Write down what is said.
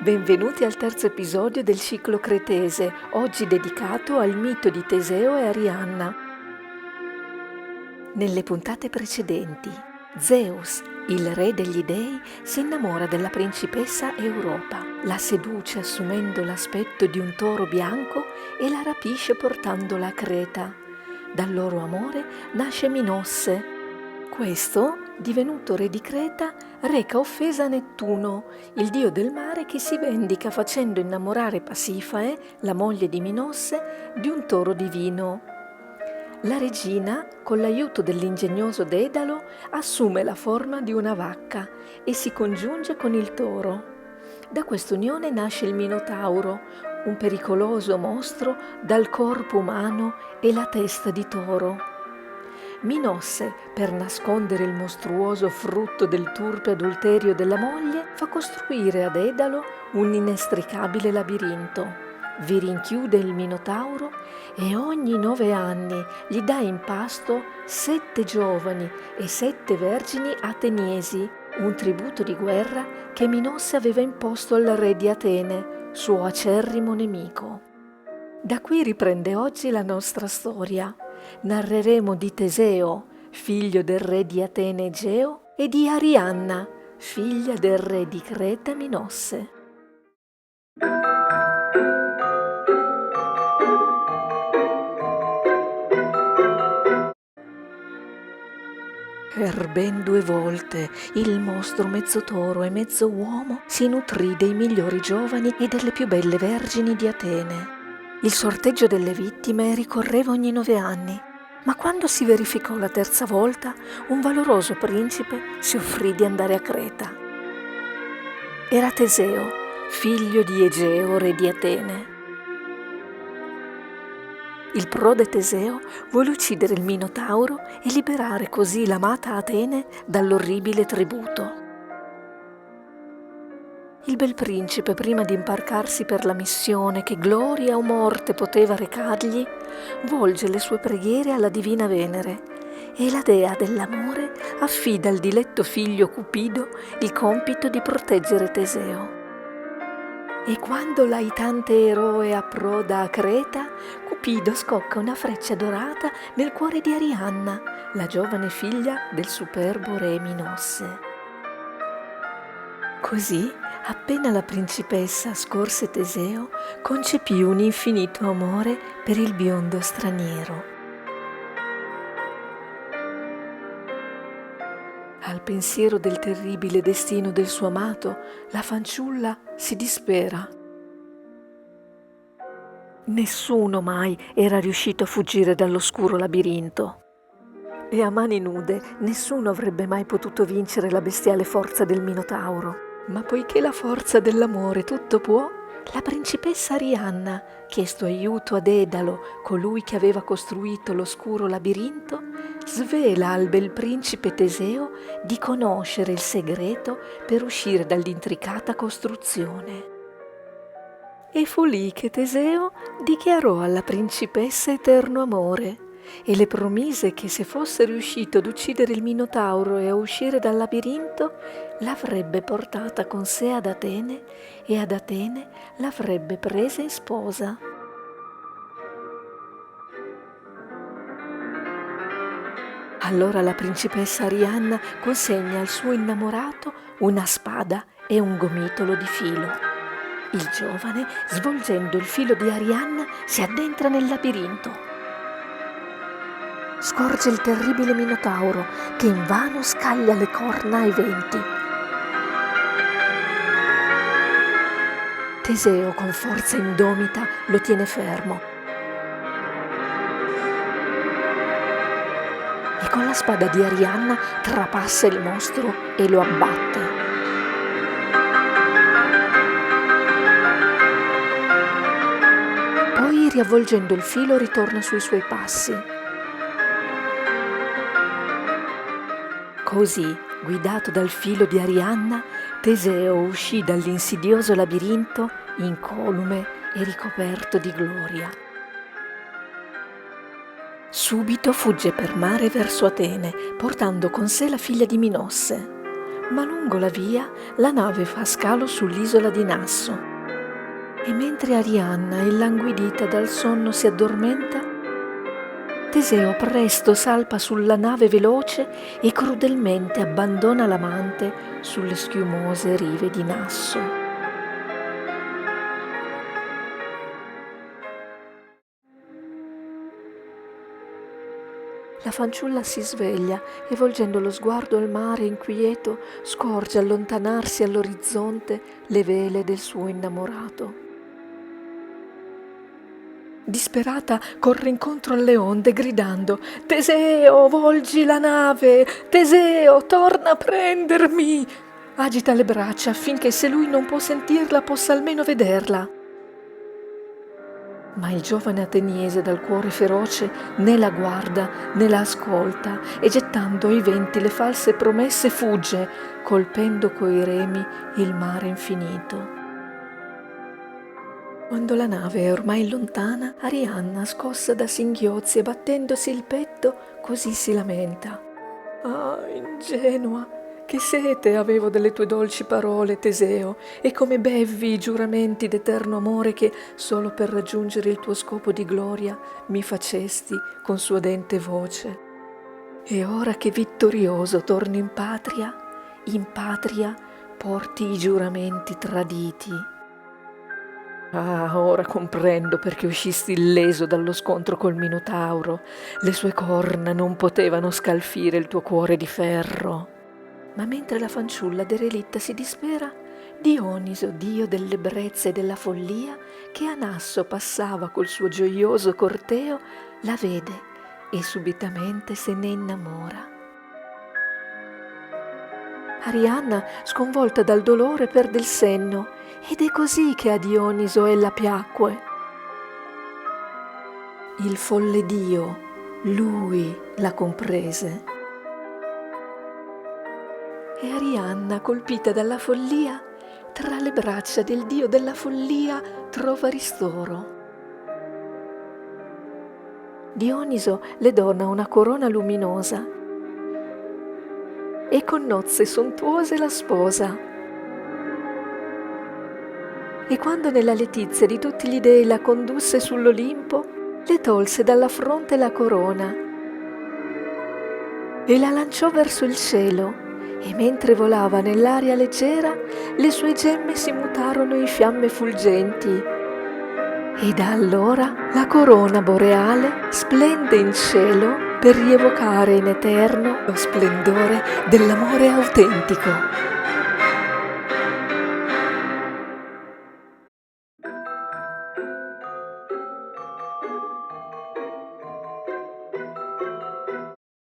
Benvenuti al terzo episodio del ciclo cretese, oggi dedicato al mito di Teseo e Arianna. Nelle puntate precedenti, Zeus, il re degli dei, si innamora della principessa Europa, la seduce assumendo l'aspetto di un toro bianco e la rapisce portandola a Creta. Dal loro amore nasce Minosse. Questo, divenuto re di Creta, reca offesa a Nettuno, il dio del mare che si vendica facendo innamorare Pasifae, la moglie di Minosse, di un toro divino. La regina, con l'aiuto dell'ingegnoso Dedalo, assume la forma di una vacca e si congiunge con il toro. Da quest'unione nasce il Minotauro, un pericoloso mostro dal corpo umano e la testa di toro. Minosse, per nascondere il mostruoso frutto del turpe adulterio della moglie, fa costruire ad Dedalo un inestricabile labirinto. Vi rinchiude il Minotauro e ogni 9 anni gli dà in pasto 7 giovani e 7 vergini ateniesi, un tributo di guerra che Minosse aveva imposto al re di Atene, suo acerrimo nemico. Da qui riprende oggi la nostra storia. Narreremo di Teseo, figlio del re di Atene Egeo, e di Arianna, figlia del re di Creta Minosse. Per ben 2 volte il mostro mezzo toro e mezzo uomo si nutrì dei migliori giovani e delle più belle vergini di Atene. Il sorteggio delle vittime ricorreva ogni 9 anni, ma quando si verificò la terza volta, un valoroso principe si offrì di andare a Creta. Era Teseo, figlio di Egeo, re di Atene. Il prode Teseo vuole uccidere il Minotauro e liberare così l'amata Atene dall'orribile tributo. Il bel principe, prima di imbarcarsi per la missione che gloria o morte poteva recargli, volge le sue preghiere alla divina Venere e la dea dell'amore affida al diletto figlio Cupido il compito di proteggere Teseo. E quando l'aitante eroe approda a Creta, Cupido scocca una freccia dorata nel cuore di Arianna, la giovane figlia del superbo re Minosse. Così, appena la principessa scorse Teseo, concepì un infinito amore per il biondo straniero. Al pensiero del terribile destino del suo amato, la fanciulla si dispera. Nessuno mai era riuscito a fuggire dall'oscuro labirinto. E a mani nude nessuno avrebbe mai potuto vincere la bestiale forza del Minotauro. Ma poiché la forza dell'amore tutto può, la principessa Arianna, chiesto aiuto a Dedalo, colui che aveva costruito l'oscuro labirinto, svela al bel principe Teseo di conoscere il segreto per uscire dall'intricata costruzione. E fu lì che Teseo dichiarò alla principessa eterno amore e le promise che se fosse riuscito ad uccidere il Minotauro e a uscire dal labirinto, l'avrebbe portata con sé ad Atene e ad Atene l'avrebbe presa in sposa. Allora la principessa Arianna consegna al suo innamorato una spada e un gomitolo di filo. Il giovane, svolgendo il filo di Arianna, si addentra nel labirinto. Scorge il terribile Minotauro che invano scaglia le corna ai venti. Teseo con forza indomita lo tiene fermo e con la spada di Arianna trapassa il mostro e lo abbatte. Poi, riavvolgendo il filo, ritorna sui suoi passi. Così, guidato dal filo di Arianna, Teseo uscì dall'insidioso labirinto incolume e ricoperto di gloria. Subito fugge per mare verso Atene, portando con sé la figlia di Minosse. Ma lungo la via la nave fa scalo sull'isola di Nasso e mentre Arianna, illanguidita dal sonno, si addormenta, Teseo presto salpa sulla nave veloce e crudelmente abbandona l'amante sulle schiumose rive di Nasso. La fanciulla si sveglia e volgendo lo sguardo al mare inquieto scorge allontanarsi all'orizzonte le vele del suo innamorato. Disperata corre incontro alle onde gridando: «Teseo, volgi la nave! Teseo, torna a prendermi!» Agita le braccia affinché se lui non può sentirla possa almeno vederla. Ma il giovane ateniese dal cuore feroce né la guarda né la ascolta e gettando ai venti le false promesse fugge, colpendo coi remi il mare infinito. Quando la nave è ormai lontana, Arianna, scossa da singhiozzi e battendosi il petto, così si lamenta: «Ah, ingenua! Che sete avevo delle tue dolci parole, Teseo, e come bevvi i giuramenti d'eterno amore che, solo per raggiungere il tuo scopo di gloria, mi facesti con suadente voce. E ora che vittorioso torni in patria porti i giuramenti traditi. Ah, ora comprendo perché uscisti illeso dallo scontro col Minotauro. Le sue corna non potevano scalfire il tuo cuore di ferro». Ma mentre la fanciulla derelitta si dispera, Dioniso, dio dell'ebbrezza e della follia, che a Nasso passava col suo gioioso corteo, la vede e subitamente se ne innamora. Arianna, sconvolta dal dolore, perde il senno ed è così che a Dioniso ella piacque. Il folle dio, lui la comprese. E Arianna, colpita dalla follia, tra le braccia del dio della follia trova ristoro. Dioniso le dona una corona luminosa e con nozze sontuose la sposa. E quando nella letizia di tutti gli dei la condusse sull'Olimpo, le tolse dalla fronte la corona e la lanciò verso il cielo. E mentre volava nell'aria leggera, le sue gemme si mutarono in fiamme fulgenti. E da allora la corona boreale splende in cielo per rievocare in eterno lo splendore dell'amore autentico.